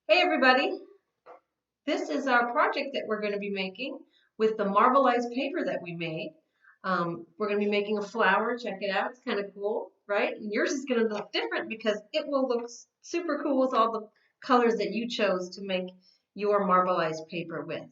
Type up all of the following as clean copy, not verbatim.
Hey everybody, this is our project that we're going to be making with the marbleized paper that we made. We're going to be making a flower. Check it out. It's kind of cool, right? And yours is going to look different because it will look super cool with all the colors that you chose to make your marbleized paper with.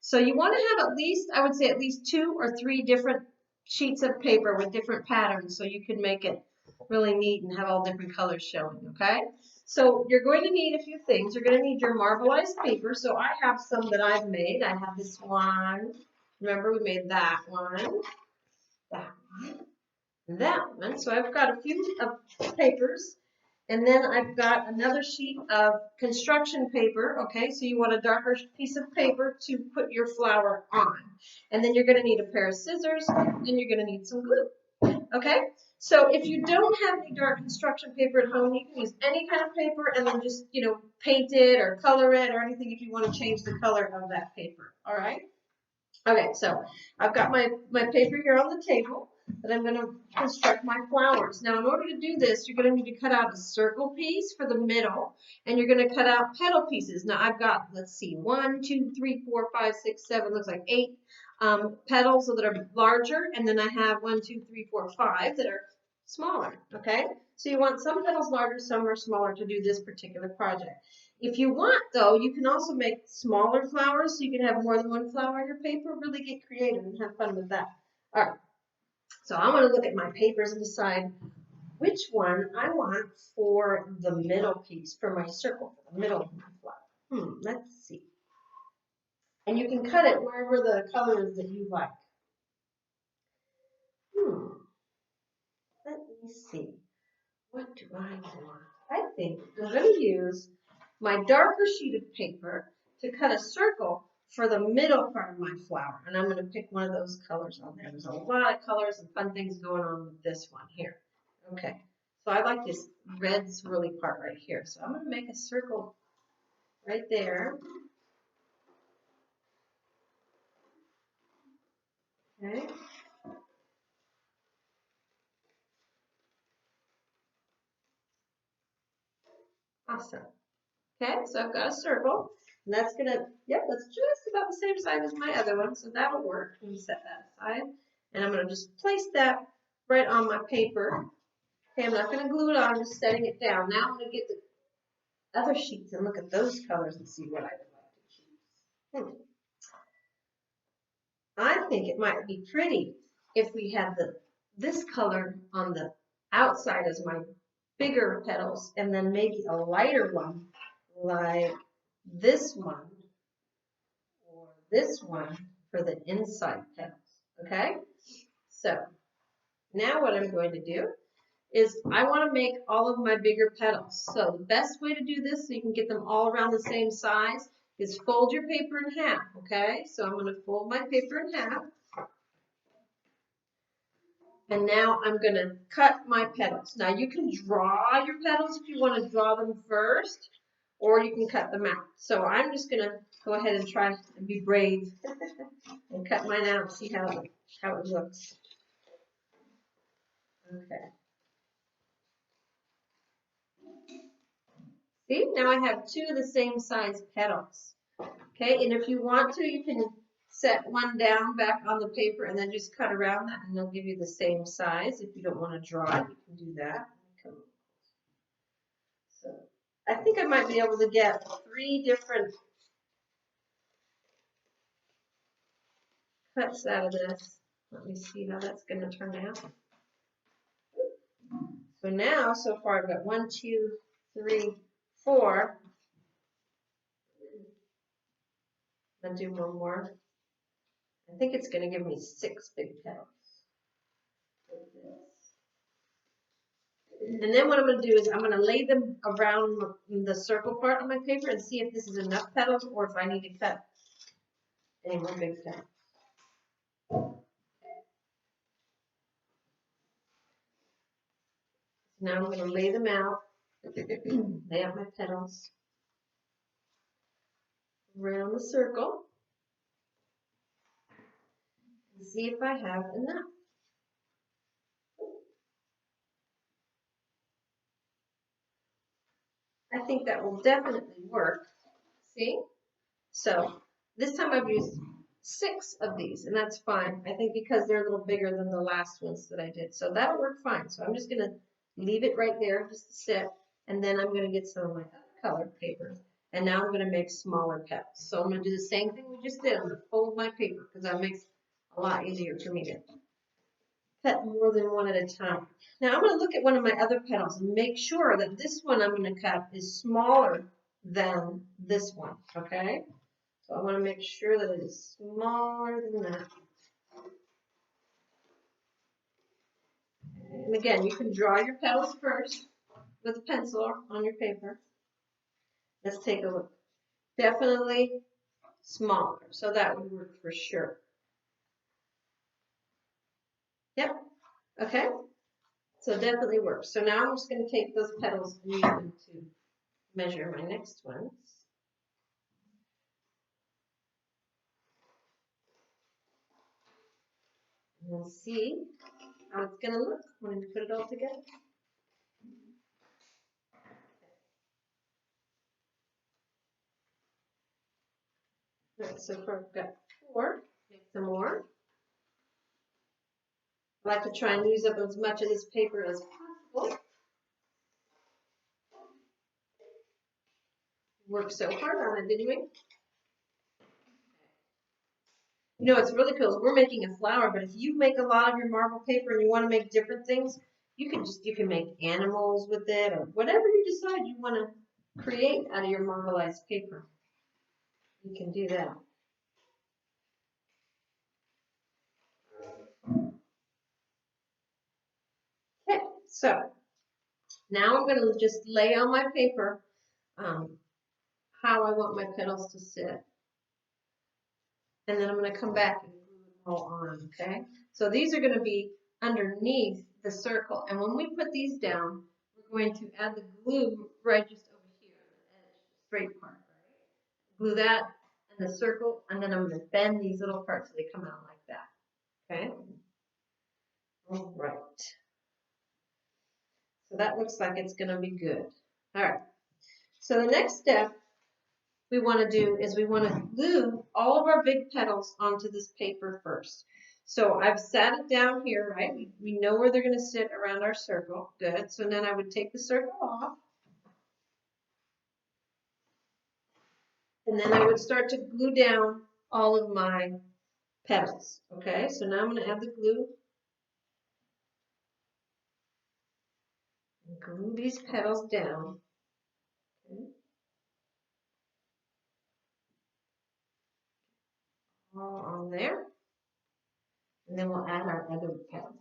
So you want to have at least, I would say at least 2 or 3 different sheets of paper with different patterns so you can make it really neat and have all different colors showing, okay? So you're going to need a few things. You're going to need your marbleized paper. So I have some that I've made. I have this one. Remember, we made that one, that one. So I've got a few of papers. And then I've got another sheet of construction paper. Okay, so you want a darker piece of paper to put your flower on. And then you're going to need a pair of scissors, and you're going to need some glue. Okay, so if you don't have any dark construction paper at home, you can use any kind of paper and then just, paint it or color it or anything if you want to change the color of that paper. All right. Okay, so I've got my paper here on the table that I'm going to construct my flowers. Now, in order to do this, you're going to need to cut out a circle piece for the middle, and you're going to cut out petal pieces. Now, I've got, let's see, 1, 2, 3, 4, 5, 6, 7, looks like 8 petals that are larger, and then I have 1, 2, 3, 4, 5 that are smaller, okay? So you want some petals larger, some are smaller to do this particular project. If you want, though, you can also make smaller flowers so you can have more than one flower on your paper. Really get creative and have fun with that. All right, so I'm going to look at my papers and decide which one I want for the middle piece, for my circle, for the middle of my flower. Let's see. And you can cut it wherever the color is that you like. Let me see. What do I want? I think I'm going to use my darker sheet of paper to cut a circle for the middle part of my flower. And I'm going to pick one of those colors on there. There's a lot of colors and fun things going on with this one here. Okay, so I like this red swirly part right here. So I'm going to make a circle right there. Okay. Awesome. Okay, so I've got a circle. And that's gonna, yep, that's just about the same size as my other one, so that'll work. Let me set that aside. And I'm gonna just place that right on my paper. Okay, I'm not gonna glue it on, I'm just setting it down. Now I'm gonna get the other sheets and look at those colors and see what I would like to choose. I think it might be pretty if we had this color on the outside as my bigger petals, and then maybe a lighter one like this one or this one for the inside petals, okay? So now what I'm going to do is I want to make all of my bigger petals. So the best way to do this so you can get them all around the same size is fold your paper in half, okay? So I'm going to fold my paper in half. And now I'm going to cut my petals. Now you can draw your petals if you want to draw them first, or you can cut them out. So I'm just going to go ahead and try and be brave and cut mine out and see how it looks. Okay. See, now I have 2 of the same size petals. Okay, and if you want to, you can set one down back on the paper and then just cut around that and they'll give you the same size. If you don't want to draw it, you can do that. So I think I might be able to get 3 different cuts out of this. Let me see how that's going to turn out. So now, so far I've got 1, 2, 3, 4. I'll do one more. I think it's going to give me 6 big petals. And then what I'm going to do is I'm going to lay them around the circle part on my paper and see if this is enough petals or if I need to cut any more big petals. Now I'm going to lay them out, lay out my petals around the circle and see if I have enough. I think that will definitely work. See? So this time I've used 6 of these, and that's fine. I think because they're a little bigger than the last ones that I did. So that'll work fine. So I'm just going to leave it right there just to sit, and then I'm going to get some of my other colored paper. And now I'm going to make smaller petals. So I'm going to do the same thing we just did. I'm going to fold my paper because that makes it a lot easier for me to cut more than one at a time. Now I'm going to look at one of my other petals and make sure that this one I'm going to cut is smaller than this one, okay? So I want to make sure that it is smaller than that. And again, you can draw your petals first with a pencil on your paper. Let's take a look. Definitely smaller, so that would work for sure. Yep, okay. So definitely works. So now I'm just going to take those petals and use them to measure my next ones. And we'll see how it's going to look when we put it all together. All right, so far I've got 4. Make some more. I like to try and use up as much of this paper as possible. Worked so hard on it, didn't we? You know, it's really cool. We're making a flower, but if you make a lot of your marble paper and you want to make different things, you can make animals with it or whatever you decide you want to create out of your marbleized paper. You can do that. Okay, so now I'm going to just lay on my paper how I want my petals to sit. And then I'm going to come back and glue it all on, okay? So these are going to be underneath the circle. And when we put these down, we're going to add the glue right just over here, the edge, the straight part, right? Glue that in the circle, and then I'm going to bend these little parts so they come out like that, okay? All right. So that looks like it's going to be good. All right. So the next step we want to do is we want to glue all of our big petals onto this paper first. So I've sat it down here, right? We know where they're going to sit around our circle. Good. So then I would take the circle off. And then I would start to glue down all of my petals. Okay, so now I'm going to add the glue. And glue these petals down. Okay. All on there. And then we'll add our other petals.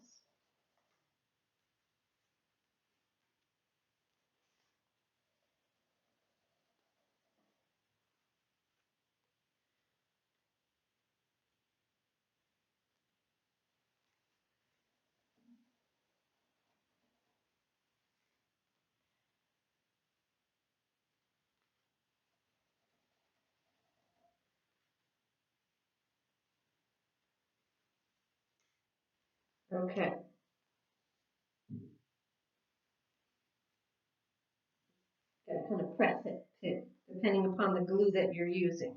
Okay. Gotta kind of press it too, depending upon the glue that you're using.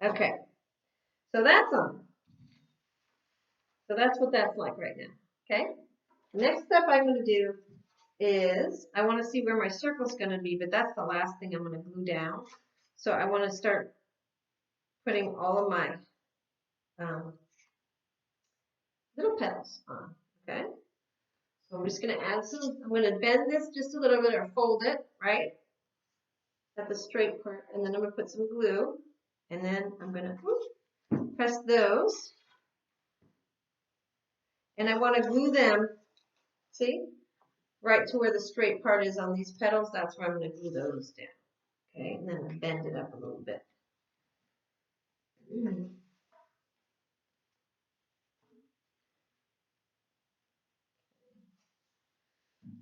Okay. So that's on. So that's what that's like right now. Okay. The next step I'm going to do is I want to see where my circle's going to be, but that's the last thing I'm going to glue down. So I want to start putting all of my little petals on. Okay. So I'm just going to add some. I'm going to bend this just a little bit or fold it right at the straight part, and then I'm going to put some glue, and then I'm going to press those. And I want to glue them, see, right to where the straight part is on these petals. That's where I'm going to glue those down. Okay, and then bend it up a little bit.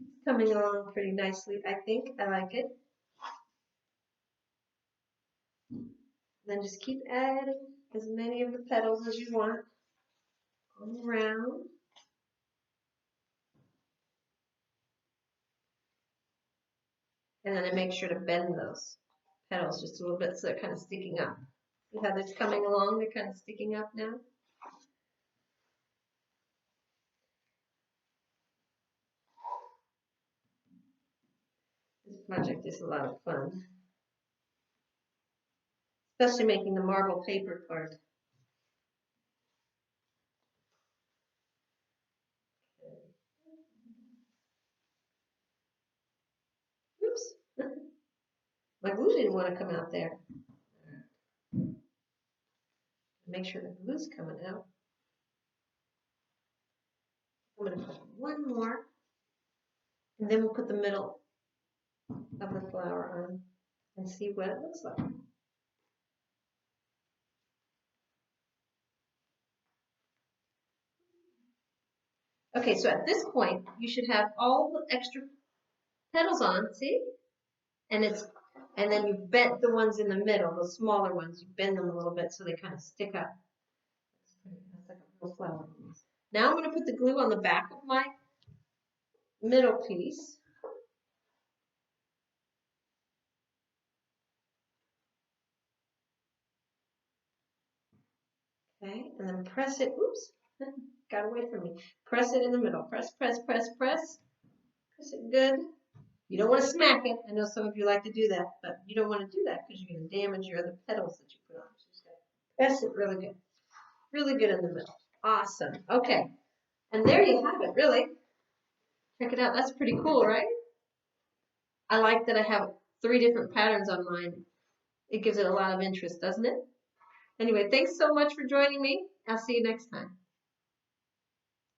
It's coming along pretty nicely, I think. I like it. And then just keep adding as many of the petals as you want all around. And then I make sure to bend those petals just a little bit so they're kind of sticking up. See how they're coming along? They're kind of sticking up now. This project is a lot of fun, especially making the marble paper part. Oops, my glue didn't want to come out there. Make sure the glue's coming out. I'm going to put one more, and then we'll put the middle of the flower on and see what it looks like. Okay, so at this point, you should have all the extra petals on, see? And then you bent the ones in the middle, the smaller ones, you bend them a little bit so they kind of stick up. That's like a real flower. Now I'm going to put the glue on the back of my middle piece. Okay, and then press it, oops, got away from me. Press it in the middle, press, press, press, press. Press it good. You don't want to smack it. I know some of you like to do that, but you don't want to do that because you're going to damage your other petals that you put on. So just press it really good. Really good in the middle. Awesome. Okay. And there you have it, really. Check it out. That's pretty cool, right? I like that I have 3 different patterns on mine. It gives it a lot of interest, doesn't it? Anyway, thanks so much for joining me. I'll see you next time.